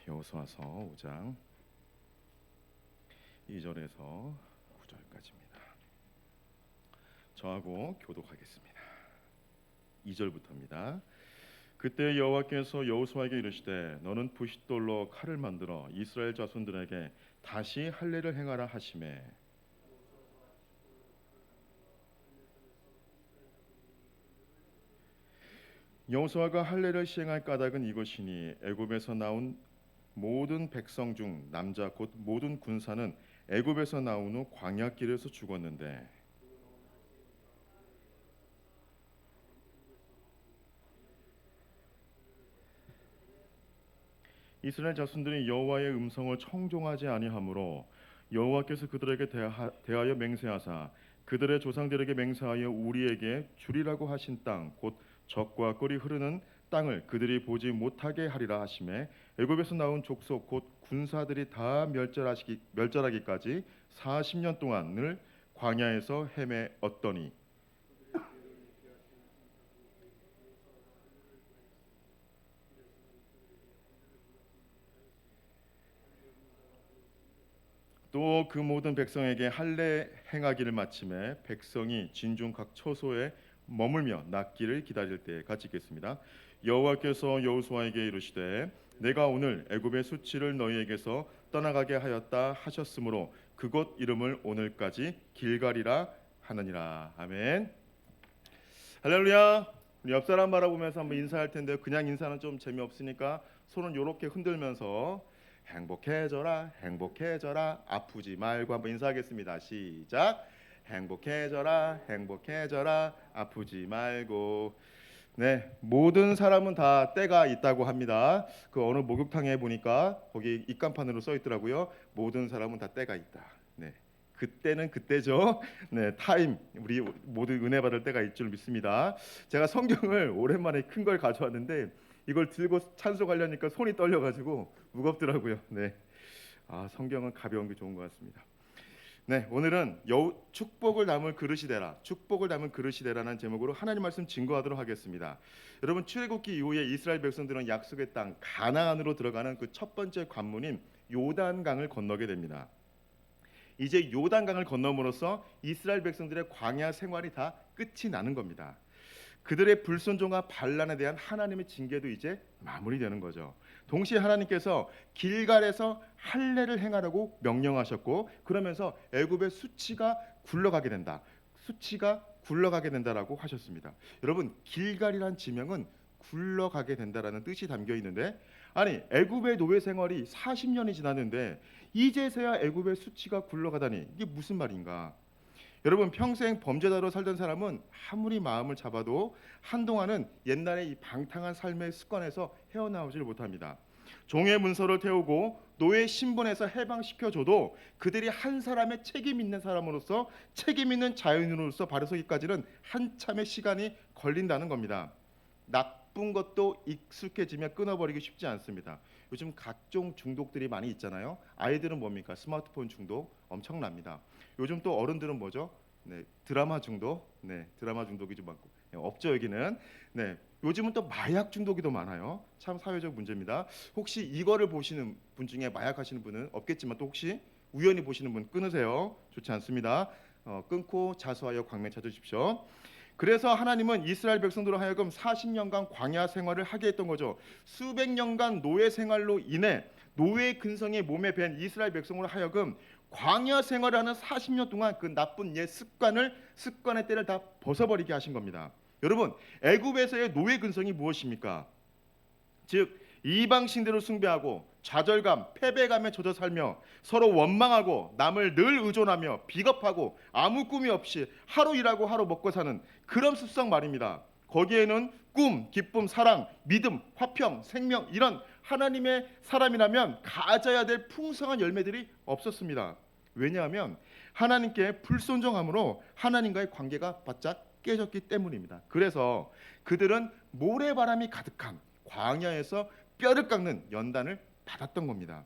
여호수아서 5장 2절에서 9절까지입니다. 저하고 교독하겠습니다. 2절부터입니다. 그때 여호와께서 여호수아에게 이르시되 너는 부싯돌로 칼을 만들어 이스라엘 자손들에게 다시 할례를 행하라 하시매 여호수아가 할례를 시행할 까닭은 이것이니 애굽에서 나온 모든 백성 중 남자 곧 모든 군사는 애굽에서 나온 후 광야길에서 죽었는데 이스라엘 자손들이 여호와의 음성을 청종하지 아니하므로 여호와께서 그들에게 대하여 맹세하사 그들의 조상들에게 맹세하여 우리에게 주리라고 하신 땅 곧 젖과 꿀이 흐르는 땅을 그들이 보지 못하게 하리라 하시매 애굽에서 나온 족속 곧 군사들이 다 멸절하기까지 40년 동안을 광야에서 헤매었더니 또 그 모든 백성에게 할례 행하기를 마침에 백성이 진중 각 처소에 머물며 낫기를 기다릴 때 같이 읽겠습니다. 여호와께서 여호수아에게 이르시되 내가 오늘 애굽의 수치를 너희에게서 떠나가게 하였다 하셨으므로 그곳 이름을 오늘까지 길갈이라 하느니라. 아멘. 할렐루야. 우리 옆 사람 바라보면서 한번 인사할 텐데요. 그냥 인사는 좀 재미없으니까 손은 이렇게 흔들면서 행복해져라 행복해져라 아프지 말고 한번 인사하겠습니다. 시작. 행복해져라 행복해져라 아프지 말고. 네, 모든 사람은 다 때가 있다고 합니다. 그 어느 목욕탕에 보니까 거기 입간판으로 써 있더라고요. 모든 사람은 다 때가 있다. 네, 그때는 그때죠. 네, 타임 우리 모두 은혜 받을 때가 있을 줄 믿습니다. 제가 성경을 오랜만에 큰 걸 가져왔는데 이걸 들고 찬송하려니까 손이 떨려가지고 무겁더라고요. 네, 성경은 가벼운 게 좋은 것 같습니다. 네, 오늘은 축복을 담을 그릇이 되라, 축복을 담은 그릇이 되라는 제목으로 하나님 말씀 증거하도록 하겠습니다. 여러분 출애굽기 이후에 이스라엘 백성들은 약속의 땅 가나안으로 들어가는 그 첫 번째 관문인 요단강을 건너게 됩니다. 이제 요단강을 건너므로써 이스라엘 백성들의 광야 생활이 다 끝이 나는 겁니다. 그들의 불순종과 반란에 대한 하나님의 징계도 이제 마무리되는 거죠. 동시에 하나님께서 길갈에서 할례를 행하라고 명령하셨고 그러면서 애굽의 수치가 굴러가게 된다. 수치가 굴러가게 된다라고 하셨습니다. 여러분 길갈이란 지명은 굴러가게 된다라는 뜻이 담겨 있는데 아니 애굽의 노예 생활이 40년이 지났는데 이제서야 애굽의 수치가 굴러가다니 이게 무슨 말인가? 여러분 평생 범죄자로 살던 사람은 아무리 마음을 잡아도 한동안은 옛날의 이 방탕한 삶의 습관에서 헤어나오질 못합니다. 종의 문서를 태우고 노예 신분에서 해방시켜줘도 그들이 한 사람의 책임 있는 사람으로서 책임 있는 자연인으로서 바로서기까지는 한참의 시간이 걸린다는 겁니다. 나쁜 것도 익숙해지면 끊어버리기 쉽지 않습니다. 요즘 각종 중독들이 많이 있잖아요. 아이들은 뭡니까? 스마트폰 중독 엄청납니다. 요즘 또 어른들은 뭐죠? 네, 드라마 중독. 네, 드라마 중독이 좀 많고 없죠 여기는. 네, 요즘은 또 마약 중독이 더 많아요. 참 사회적 문제입니다. 혹시 이거를 보시는 분 중에 마약 하시는 분은 없겠지만 또 혹시 우연히 보시는 분 끊으세요. 좋지 않습니다. 끊고 자수하여 광명 찾으십시오. 그래서 하나님은 이스라엘 백성들로 하여금 40년간 광야 생활을 하게 했던 거죠. 수백 년간 노예 생활로 인해 노예 근성이 몸에 밴 이스라엘 백성으로 하여금 광야 생활을 하는 40년 동안 그 나쁜 옛 습관의 때를 다 벗어버리게 하신 겁니다. 여러분 애굽에서의 노예 근성이 무엇입니까? 즉 이방신들을 숭배하고 좌절감, 패배감에 젖어 살며 서로 원망하고 남을 늘 의존하며 비겁하고 아무 꿈이 없이 하루 일하고 하루 먹고 사는 그런 습성 말입니다. 거기에는 꿈, 기쁨, 사랑, 믿음, 화평, 생명 이런 하나님의 사람이라면 가져야 될 풍성한 열매들이 없었습니다. 왜냐하면 하나님께 불순종함으로 하나님과의 관계가 바짝 깨졌기 때문입니다. 그래서 그들은 모래바람이 가득한 광야에서 뼈를 깎는 연단을 받았던 겁니다.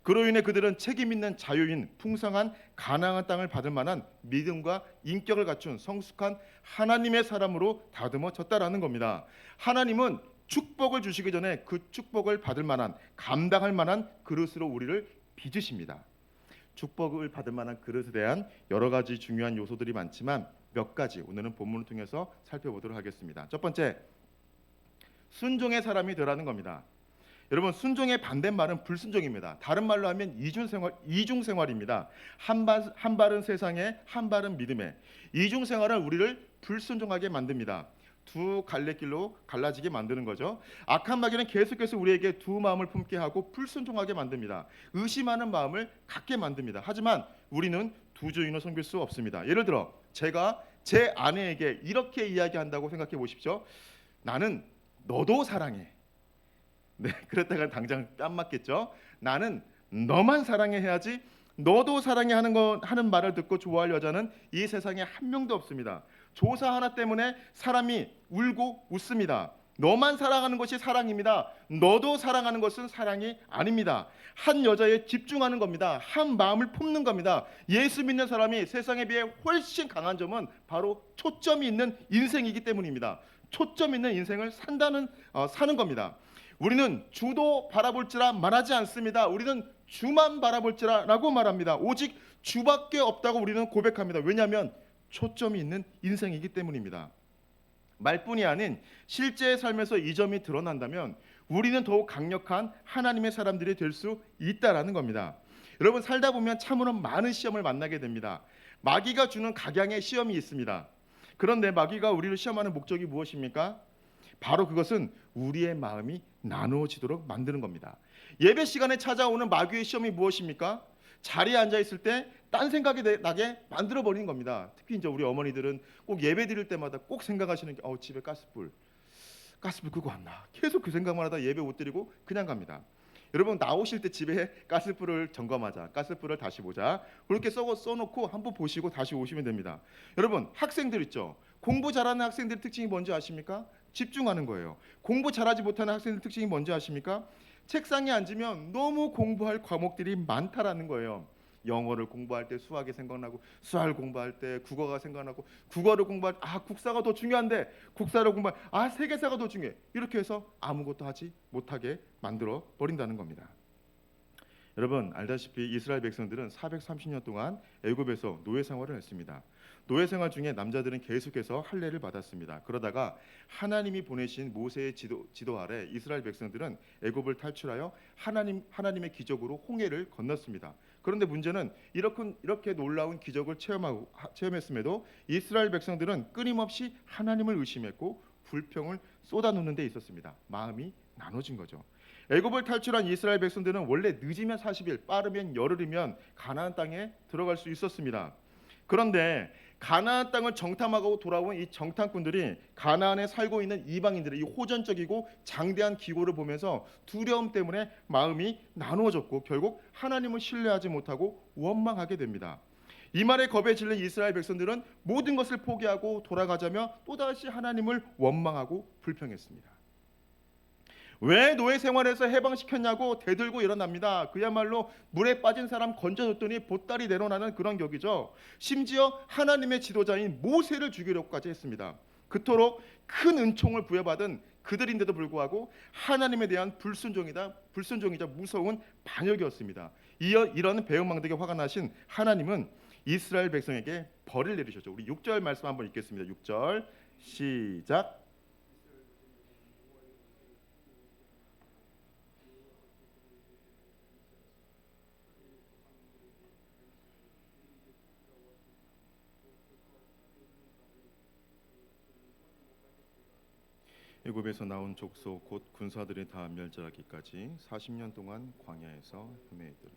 그로 인해 그들은 책임 있는 자유인 풍성한 가나안 땅을 받을 만한 믿음과 인격을 갖춘 성숙한 하나님의 사람으로 다듬어졌다라는 겁니다. 하나님은 축복을 주시기 전에 그 축복을 받을 만한, 감당할 만한 그릇으로 우리를 빚으십니다. 축복을 받을 만한 그릇에 대한 여러 가지 중요한 요소들이 많지만 몇 가지 오늘은 본문을 통해서 살펴보도록 하겠습니다. 첫 번째, 순종의 사람이 되라는 겁니다. 여러분, 순종의 반대말은 불순종입니다. 다른 말로 하면 이중생활입니다. 한 발은 세상에, 한 발은 믿음에. 이중생활은 우리를 불순종하게 만듭니다. 두 갈래길로 갈라지게 만드는 거죠. 악한 마귀는 계속해서 우리에게 두 마음을 품게 하고 불순종하게 만듭니다. 의심하는 마음을 갖게 만듭니다. 하지만 우리는 두 주인을 섬길 수 없습니다. 예를 들어 제가 제 아내에게 이렇게 이야기한다고 생각해 보십시오. 나는 너도 사랑해. 네, 그랬다가 당장 뺨 맞겠죠. 나는 너만 사랑해 해야지. 너도 사랑해 하는 말을 듣고 좋아할 여자는 이 세상에 한 명도 없습니다. 조사 하나 때문에 사람이 울고 웃습니다. 너만 사랑하는 것이 사랑입니다. 너도 사랑하는 것은 사랑이 아닙니다. 한 여자에 집중하는 겁니다. 한 마음을 품는 겁니다. 예수 믿는 사람이 세상에 비해 훨씬 강한 점은 바로 초점이 있는 인생이기 때문입니다. 초점 있는 인생을 사는 겁니다. 우리는 주도 바라볼지라 말하지 않습니다. 우리는 주만 바라볼지라라고 말합니다. 오직 주밖에 없다고 우리는 고백합니다. 왜냐하면 초점이 있는 인생이기 때문입니다. 말뿐이 아닌 실제 삶에서 이 점이 드러난다면 우리는 더욱 강력한 하나님의 사람들이 될 수 있다라는 겁니다. 여러분, 살다 보면 참으로 많은 시험을 만나게 됩니다. 마귀가 주는 각양의 시험이 있습니다. 그런데 마귀가 우리를 시험하는 목적이 무엇입니까? 바로 그것은 우리의 마음이 나누어지도록 만드는 겁니다. 예배 시간에 찾아오는 마귀의 시험이 무엇입니까? 자리에 앉아 있을 때 딴 생각이 나게 만들어 버리는 겁니다. 특히 이제 우리 어머니들은 꼭 예배 드릴 때마다 꼭 생각하시는 게 집에 가스불 끄고 왔나. 계속 그 생각만 하다 예배 못 드리고 그냥 갑니다. 여러분, 나오실 때 집에 가스불을 점검하자, 가스불을 다시 보자, 그렇게 써놓고 한번 보시고 다시 오시면 됩니다. 여러분, 학생들 있죠. 공부 잘하는 학생들의 특징이 뭔지 아십니까? 집중하는 거예요. 공부 잘하지 못하는 학생들 특징이 뭔지 아십니까? 책상에 앉으면 너무 공부할 과목들이 많다라는 거예요. 영어를 공부할 때 수학이 생각나고, 수학을 공부할 때 국어가 생각나고, 국어를 공부할 때 국사가 더 중요한데, 국사를 공부할 때 세계사가 더 중요해. 이렇게 해서 아무것도 하지 못하게 만들어 버린다는 겁니다. 여러분, 알다시피 이스라엘 백성들은 430년 동안 애굽에서 노예 생활을 했습니다. 노예 생활 중에 남자들은 계속해서 할례를 받았습니다. 그러다가 하나님이 보내신 모세의 지도 아래 이스라엘 백성들은 애굽을 탈출하여 하나님의 기적으로 홍해를 건넜습니다. 그런데 문제는 이렇게 놀라운 기적을 체험했음에도 이스라엘 백성들은 끊임없이 하나님을 의심했고 불평을 쏟아놓는 데 있었습니다. 마음이 나눠진 거죠. 애굽을 탈출한 이스라엘 백성들은 원래 늦으면 40일, 빠르면 열흘이면 가나안 땅에 들어갈 수 있었습니다. 그런데 가나안 땅을 정탐하고 돌아온 이 정탐꾼들이 가나안에 살고 있는 이방인들의 이 호전적이고 장대한 기고를 보면서 두려움 때문에 마음이 나누어졌고 결국 하나님을 신뢰하지 못하고 원망하게 됩니다. 이 말에 겁에 질린 이스라엘 백성들은 모든 것을 포기하고 돌아가자며 또다시 하나님을 원망하고 불평했습니다. 왜 노예 생활에서 해방시켰냐고 대들고 일어납니다. 그야말로 물에 빠진 사람 건져줬더니 보따리 내려나는 그런 격이죠. 심지어 하나님의 지도자인 모세를 죽이려고까지 했습니다. 그토록 큰 은총을 부여받은 그들인데도 불구하고 하나님에 대한 불순종이자 무서운 반역이었습니다. 이런 배은망덕에 화가 나신 하나님은 이스라엘 백성에게 벌을 내리셨죠. 우리 6절 말씀 한번 읽겠습니다. 6절 시작. 애굽에서 나온 족속 곧 군사들이 다 멸절하기까지 40년 동안 광야에서 헤매더니.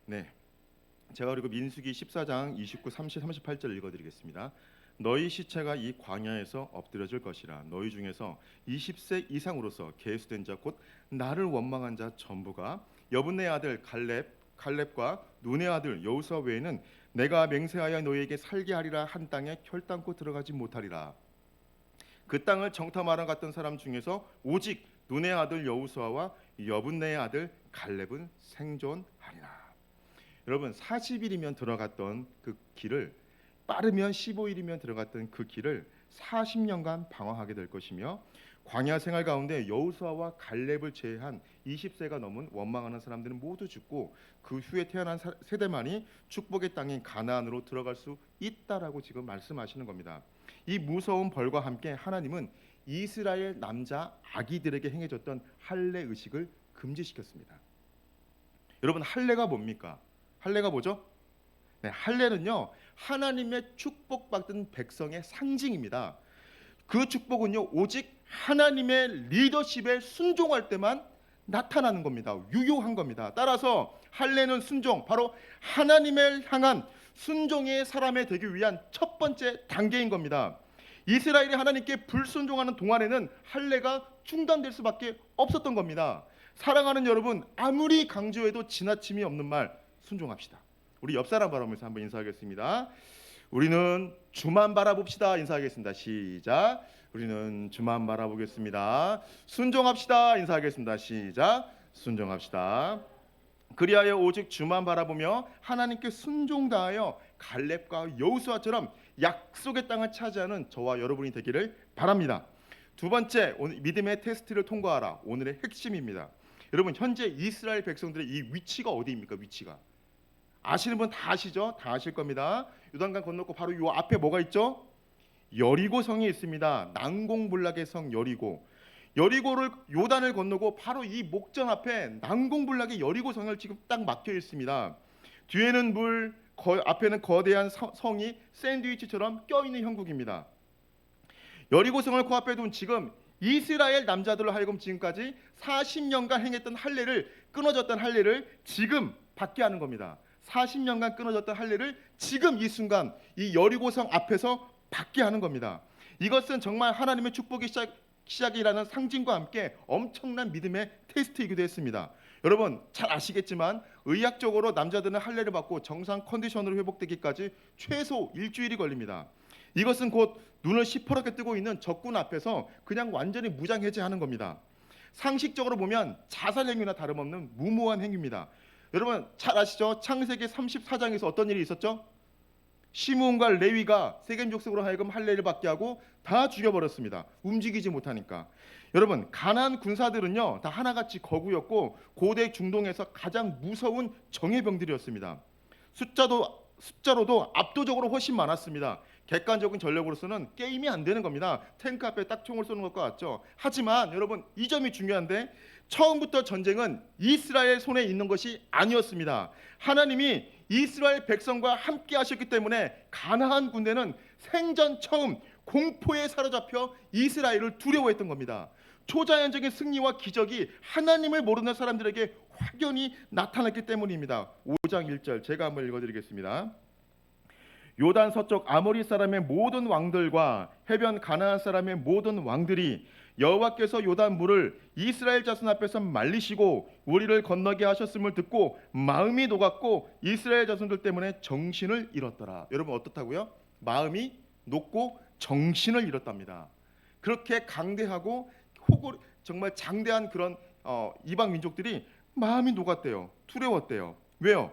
네, 제가 그리고 민수기 14장 29, 30, 38절 읽어드리겠습니다. 너희 시체가 이 광야에서 엎드려질 것이라. 너희 중에서 20세 이상으로서 계수된 자 곧 나를 원망한 자 전부가 여분네 아들 갈렙과 눈의 아들 여호수아 외에는 내가 맹세하여 너희에게 살게 하리라 한 땅에 결단코 들어가지 못하리라. 그 땅을 정탐하러 갔던 사람 중에서 오직 눈의 아들 여호수아와 여분네의 아들 갈렙은 생존하리라. 여러분, 40일이면 들어갔던 그 길을, 빠르면 15일이면 들어갔던 그 길을 40년간 방황하게 될 것이며 광야 생활 가운데 여호수아와 갈렙을 제외한 20세가 넘은 원망하는 사람들은 모두 죽고 그 후에 태어난 세대만이 축복의 땅인 가나안으로 들어갈 수 있다라고 지금 말씀하시는 겁니다. 이 무서운 벌과 함께 하나님은 이스라엘 남자 아기들에게 행해졌던 할례 의식을 금지시켰습니다. 여러분, 할례가 뭡니까? 할례가 뭐죠? 네, 할례는요, 하나님의 축복받은 백성의 상징입니다. 그 축복은요, 오직 하나님의 리더십에 순종할 때만 나타나는 겁니다. 유효한 겁니다. 따라서 할례는 순종, 바로 하나님을 향한 순종의 사람이 되기 위한 첫 번째 단계인 겁니다. 이스라엘이 하나님께 불순종하는 동안에는 할례가 중단될 수밖에 없었던 겁니다. 사랑하는 여러분, 아무리 강조해도 지나침이 없는 말, 순종합시다. 우리 옆 사람 바라보면서 한번 인사하겠습니다. 우리는 주만 바라봅시다. 인사하겠습니다. 시작. 우리는 주만 바라보겠습니다. 순종합시다. 인사하겠습니다. 시작. 순종합시다. 그리하여 오직 주만 바라보며 하나님께 순종 다하여 갈렙과 여호수아처럼 약속의 땅을 차지하는 저와 여러분이 되기를 바랍니다. 두 번째, 오늘 믿음의 테스트를 통과하라. 오늘의 핵심입니다. 여러분, 현재 이스라엘 백성들의 이 위치가 어디입니까? 위치가 아시는 분 다 아시죠? 다 아실 겁니다. 요단강 건너고 바로 요 앞에 뭐가 있죠? 여리고 성이 있습니다. 난공불락의 성 여리고. 여리고를 요단을 건너고 바로 이 목전 앞에 난공불락의 여리고 성을 지금 딱 막혀 있습니다. 뒤에는 물, 앞에는 거대한 성이 샌드위치처럼 껴있는 형국입니다. 여리고 성을 코앞에 둔 지금 이스라엘 남자들로 하여금 지금까지 40년간 행했던 할례를, 끊어졌던 할례를 지금 받게 하는 겁니다. 40년간 끊어졌던 할례를 지금 이 순간 이 여리고성 앞에서 받게 하는 겁니다. 이것은 정말 하나님의 축복의 시작이라는 상징과 함께 엄청난 믿음의 테스트이기도 했습니다. 여러분 잘 아시겠지만 의학적으로 남자들은 할례를 받고 정상 컨디션으로 회복되기까지 최소 일주일이 걸립니다. 이것은 곧 눈을 시퍼렇게 뜨고 있는 적군 앞에서 그냥 완전히 무장해제하는 겁니다. 상식적으로 보면 자살 행위나 다름없는 무모한 행위입니다. 여러분 잘 아시죠? 창세기 34장에서 어떤 일이 있었죠? 시므온과 레위가 세겜 족속으로 하여금 할례를 받게 하고 다 죽여버렸습니다. 움직이지 못하니까. 여러분 가나안 군사들은요 다 하나같이 거구였고 고대 중동에서 가장 무서운 정예병들이었습니다. 숫자로도 압도적으로 훨씬 많았습니다. 객관적인 전력으로서는 게임이 안 되는 겁니다. 탱크 앞에 딱 총을 쏘는 것과 같죠. 하지만 여러분 이 점이 중요한데 처음부터 전쟁은 이스라엘 손에 있는 것이 아니었습니다. 하나님이 이스라엘 백성과 함께 하셨기 때문에 가나안 군대는 생전 처음 공포에 사로잡혀 이스라엘을 두려워했던 겁니다. 초자연적인 승리와 기적이 하나님을 모르는 사람들에게 확연히 나타났기 때문입니다. 5장 1절 제가 한번 읽어드리겠습니다. 요단 서쪽 아모리 사람의 모든 왕들과 해변 가나안 사람의 모든 왕들이 여호와께서 요단 물을 이스라엘 자손 앞에서 말리시고 우리를 건너게 하셨음을 듣고 마음이 녹았고 이스라엘 자손들 때문에 정신을 잃었더라. 여러분 어떻다고요? 마음이 녹고 정신을 잃었답니다. 그렇게 강대하고 정말 장대한 그런 이방 민족들이 마음이 녹았대요. 두려웠대요. 왜요?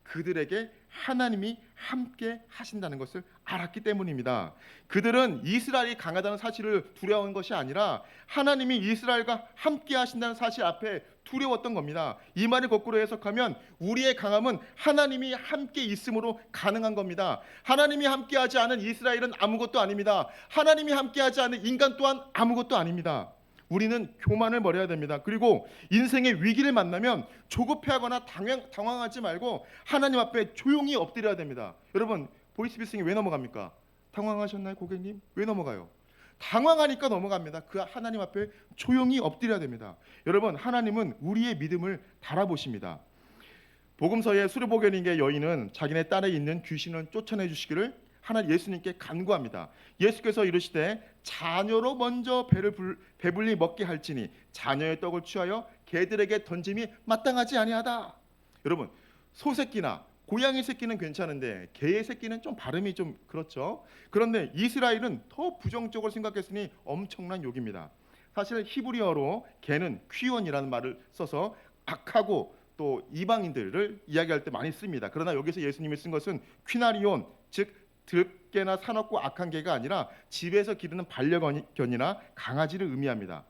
그들에게 하나님이 함께 하신다는 것을 알았기 때문입니다. 그들은 이스라엘이 강하다는 사실을 두려워한 것이 아니라 하나님이 이스라엘과 함께 하신다는 사실 앞에 두려웠던 겁니다. 이 말을 거꾸로 해석하면 우리의 강함은 하나님이 함께 있음으로 가능한 겁니다. 하나님이 함께하지 않은 이스라엘은 아무것도 아닙니다. 하나님이 함께하지 않은 인간 또한 아무것도 아닙니다. 우리는 교만을 버려야 됩니다. 그리고 인생의 위기를 만나면 조급해하거나 당황하지 말고 하나님 앞에 조용히 엎드려야 됩니다. 여러분 보이스피싱이 왜 넘어갑니까? 당황하셨나요 고객님? 왜 넘어가요? 당황하니까 넘어갑니다. 그 하나님 앞에 조용히 엎드려야 됩니다. 여러분 하나님은 우리의 믿음을 달아보십니다. 복음서의 수르보게닉의 여인은 자기네 딸에 있는 귀신을 쫓아내 주시기를 하나님 예수님께 간구합니다. 예수께서 이르시되 자녀로 먼저 배불리 먹게 할지니 자녀의 떡을 취하여 개들에게 던짐이 마땅하지 아니하다. 여러분 소새끼나 고양이 새끼는 괜찮은데 개의 새끼는 좀 발음이 좀 그렇죠. 그런데 이스라엘은 더 부정적으로 생각했으니 엄청난 욕입니다. 사실 히브리어로 개는 퀴온이라는 말을 써서 악하고 또 이방인들을 이야기할 때 많이 씁니다. 그러나 여기서 예수님이 쓴 것은 퀴나리온 즉 득개나 사납고 악한 개가 아니라 집에서 기르는 반려견이나 강아지를 의미합니다.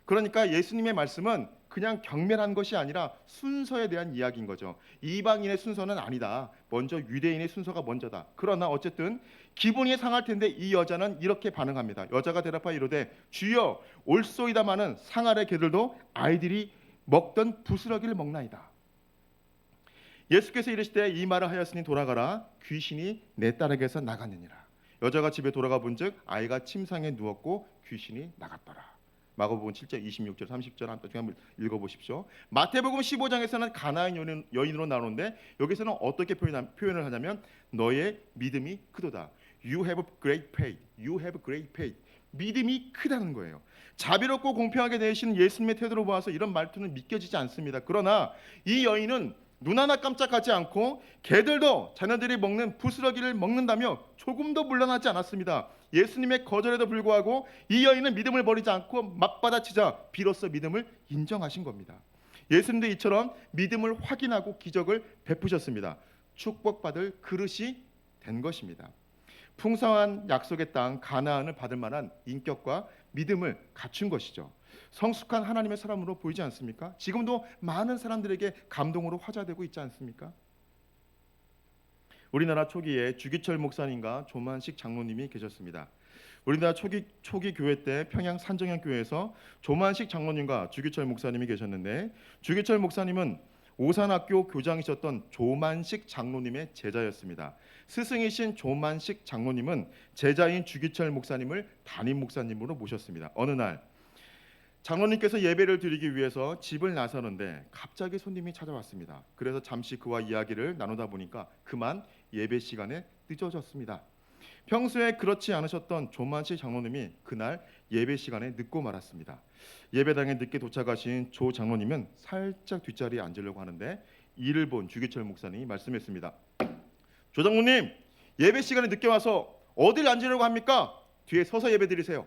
그러니까 예수님의 말씀은 그냥 경멸한 것이 아니라 순서에 대한 이야기인 거죠. 이방인의 순서는 아니다. 먼저 유대인의 순서가 먼저다. 그러나 어쨌든 기분이 상할 텐데 이 여자는 이렇게 반응합니다. 여자가 대답하여 이르되 주여 올소이다마는 상아래 개들도 아이들이 먹던 부스러기를 먹나이다. 예수께서 이르시되 이 말을 하였으니 돌아가라. 귀신이 내 딸에게서 나갔느니라. 여자가 집에 돌아가 본즉 아이가 침상에 누웠고 귀신이 나갔더라. 마가복음 7장 26절 30절 한번 읽어보십시오. 마태복음 15장에서는 가나안 여인으로 나오는데 여기서는 어떻게 표현을 하냐면 너의 믿음이 크도다. You have great faith. You have great faith. 믿음이 크다는 거예요. 자비롭고 공평하게 대하시는 예수님의 태도를 보아서 이런 말투는 믿겨지지 않습니다. 그러나 이 여인은 눈 하나 깜짝하지 않고 개들도 자녀들이 먹는 부스러기를 먹는다며 조금도 물러나지 않았습니다. 예수님의 거절에도 불구하고 이 여인은 믿음을 버리지 않고 맞받아치자 비로소 믿음을 인정하신 겁니다. 예수님도 이처럼 믿음을 확인하고 기적을 베푸셨습니다. 축복받을 그릇이 된 것입니다. 풍성한 약속의 땅 가나안을 받을 만한 인격과 믿음을 갖춘 것이죠. 성숙한 하나님의 사람으로 보이지 않습니까? 지금도 많은 사람들에게 감동으로 화제되고 있지 않습니까? 우리나라 초기에 주기철 목사님과 조만식 장로님이 계셨습니다. 우리나라 초기 교회 때 평양 산정현 교회에서 조만식 장로님과 주기철 목사님이 계셨는데 주기철 목사님은 오산학교 교장이셨던 조만식 장로님의 제자였습니다. 스승이신 조만식 장로님은 제자인 주기철 목사님을 담임 목사님으로 모셨습니다. 어느 날 장로님께서 예배를 드리기 위해서 집을 나서는데 갑자기 손님이 찾아왔습니다. 그래서 잠시 그와 이야기를 나누다 보니까 그만 예배 시간에 늦어졌습니다. 평소에 그렇지 않으셨던 조만식 장로님이 그날 예배 시간에 늦고 말았습니다. 예배당에 늦게 도착하신 조 장로님은 살짝 뒷자리에 앉으려고 하는데 이를 본 주기철 목사님이 말씀했습니다. 조 장로님, 예배 시간에 늦게 와서 어딜 앉으려고 합니까? 뒤에 서서 예배 드리세요.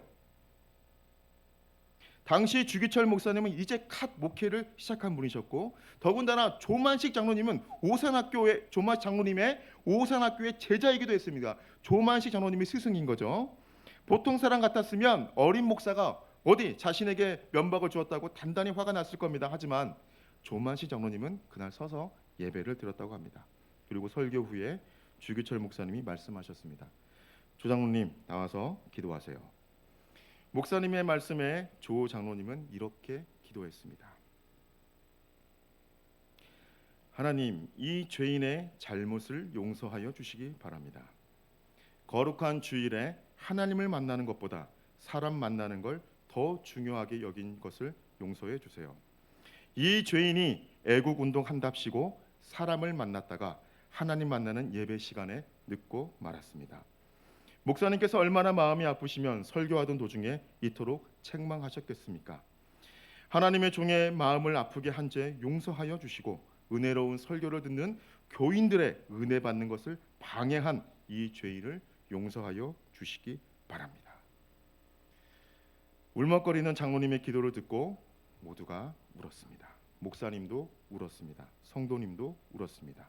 당시 주기철 목사님은 이제 갓 목회를 시작한 분이셨고 더군다나 조만식 장로님은 조만식 장로님의 오산학교의 제자이기도 했습니다. 조만식 장로님이 스승인 거죠. 보통 사람 같았으면 어린 목사가 어디 자신에게 면박을 주었다고 단단히 화가 났을 겁니다. 하지만 조만식 장로님은 그날 서서 예배를 드렸다고 합니다. 그리고 설교 후에 주기철 목사님이 말씀하셨습니다. 조 장로님 나와서 기도하세요. 목사님의 말씀에 조 장로님은 이렇게 기도했습니다. 하나님, 이 죄인의 잘못을 용서하여 주시기 바랍니다. 거룩한 주일에 하나님을 만나는 것보다 사람 만나는 걸 더 중요하게 여긴 것을 용서해 주세요. 이 죄인이 애국 운동한답시고 사람을 만났다가 하나님 만나는 예배 시간에 늦고 말았습니다. 목사님께서 얼마나 마음이 아프시면 설교하던 도중에 이토록 책망하셨겠습니까? 하나님의 종의 마음을 아프게 한 죄 용서하여 주시고 은혜로운 설교를 듣는 교인들의 은혜 받는 것을 방해한 이 죄인을 용서하여 주시기 바랍니다. 울먹거리는 장로님의 기도를 듣고 모두가 울었습니다. 목사님도 울었습니다. 성도님도 울었습니다.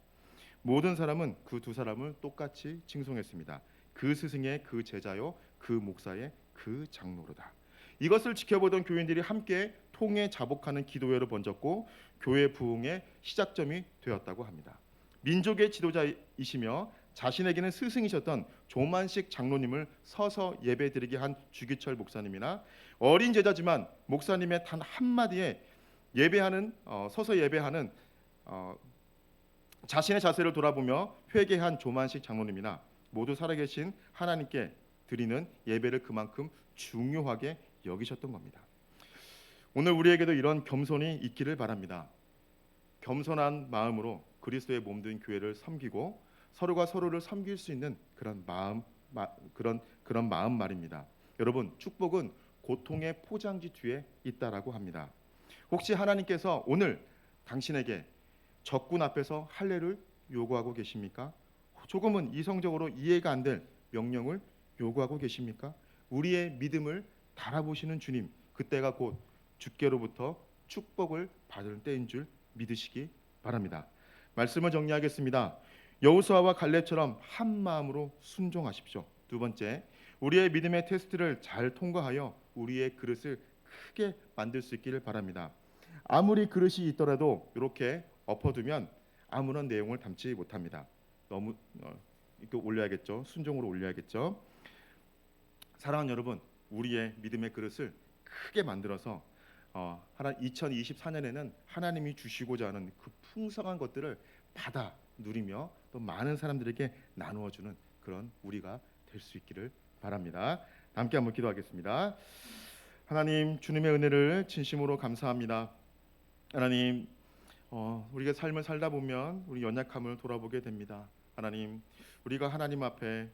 모든 사람은 그 두 사람을 똑같이 칭송했습니다. 그 스승의 그 제자요 그 목사의 그 장로로다. 이것을 지켜보던 교인들이 함께 통해 자복하는 기도회로 번졌고 교회 부흥의 시작점이 되었다고 합니다. 민족의 지도자이시며 자신에게는 스승이셨던 조만식 장로님을 서서 예배드리게 한 주기철 목사님이나 어린 제자지만 목사님의 단 한마디에 서서 예배하는 자신의 자세를 돌아보며 회개한 조만식 장로님이나 모두 살아계신 하나님께 드리는 예배를 그만큼 중요하게 여기셨던 겁니다. 오늘 우리에게도 이런 겸손이 있기를 바랍니다. 겸손한 마음으로 그리스도의 몸된 교회를 섬기고 서로가 서로를 섬길 수 있는 그런 마음 말입니다. 여러분, 축복은 고통의 포장지 뒤에 있다라고 합니다. 혹시 하나님께서 오늘 당신에게 적군 앞에서 할례를 요구하고 계십니까? 조금은 이성적으로 이해가 안 될 명령을 요구하고 계십니까? 우리의 믿음을 달아보시는 주님, 그때가 곧 주께로부터 축복을 받을 때인 줄 믿으시기 바랍니다. 말씀을 정리하겠습니다. 여호수아와 갈렙처럼 한 마음으로 순종하십시오. 두 번째, 우리의 믿음의 테스트를 잘 통과하여 우리의 그릇을 크게 만들 수 있기를 바랍니다. 아무리 그릇이 있더라도 이렇게 엎어두면 아무런 내용을 담지 못합니다. 너무 이렇게 올려야겠죠. 순종으로 올려야겠죠. 사랑하는 여러분, 우리의 믿음의 그릇을 크게 만들어서 2024년에는 하나님이 주시고자 하는 그 풍성한 것들을 받아 누리며 또 많은 사람들에게 나누어 주는 그런 우리가 될 수 있기를 바랍니다. 함께 한번 기도하겠습니다. 하나님, 주님의 은혜를 진심으로 감사합니다. 하나님, 우리가 삶을 살다 보면 우리 연약함을 돌아보게 됩니다. 하나님, 우리가 하나님 앞에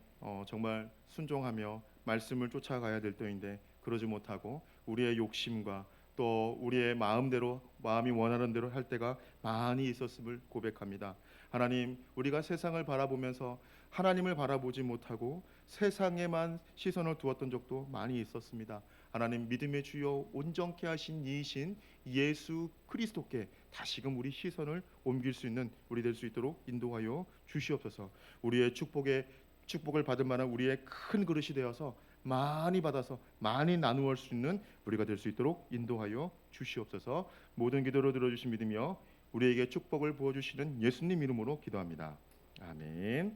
정말 순종하며 말씀을 쫓아가야 될 때인데 그러지 못하고 우리의 욕심과 또 우리의 마음대로 마음이 원하는 대로 할 때가 많이 있었음을 고백합니다. 하나님, 우리가 세상을 바라보면서 하나님을 바라보지 못하고 세상에만 시선을 두었던 적도 많이 있었습니다. 하나님, 믿음의 주여 온전케 하신 이이신 예수 그리스도께 다시금 우리 시선을 옮길 수 있는 우리 될 수 있도록 인도하여 주시옵소서. 우리의 축복을 받을 만한 우리의 큰 그릇이 되어서 많이 받아서 많이 나누어 수 있는 우리가 될 수 있도록 인도하여 주시옵소서. 모든 기도를 들어주신 믿으며 우리에게 축복을 부어주시는 예수님 이름으로 기도합니다. 아멘.